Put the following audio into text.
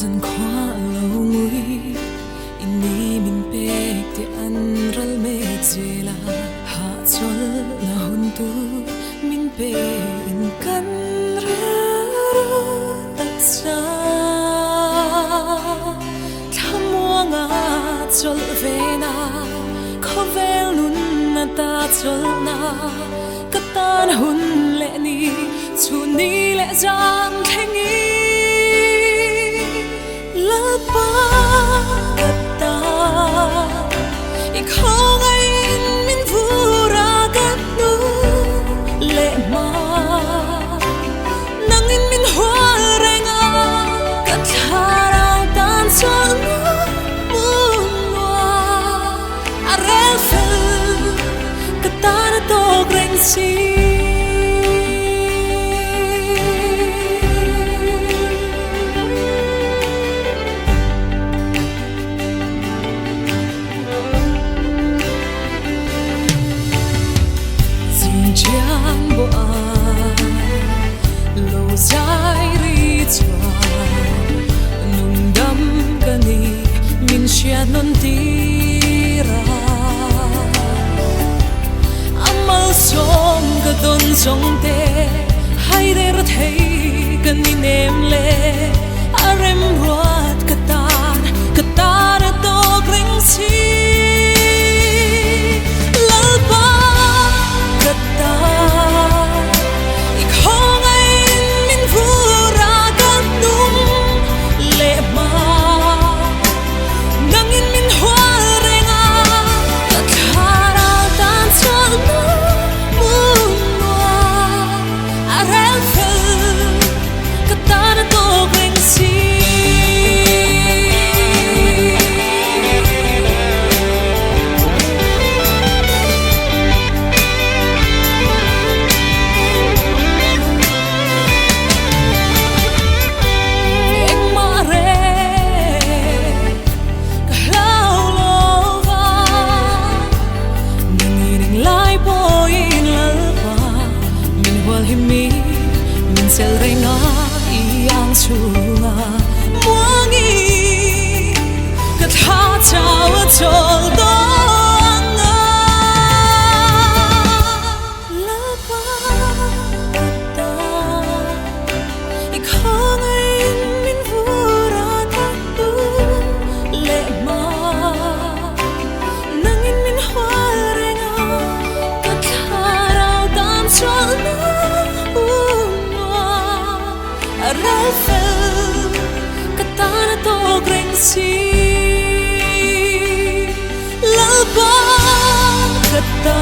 dần khóa lâu nguy ini min pek te an ral me zela ha chol na hun tu min pe in kan ra tak sa thamuanga chol ve na khovel nun na ta chol na katan hun le ni chu ni le jam thengi pa kata không ai min vura kat nu le ma nang in min hoa renga kat harau tan chol na munwa arel fel kata na to greng si Giang bo a lo zai ri chwa nung dam kani min sia non tira amal som ka don song te hai de ra thei kani nem le arem ruat katan katan to greng si sel renga iang chunga muangi kat ha chawa chol do anga la pa ta ikhang in min vura ta tu le ma nang in min hwa renga kat harau tan chol na Rafael katana to greng si lalba kata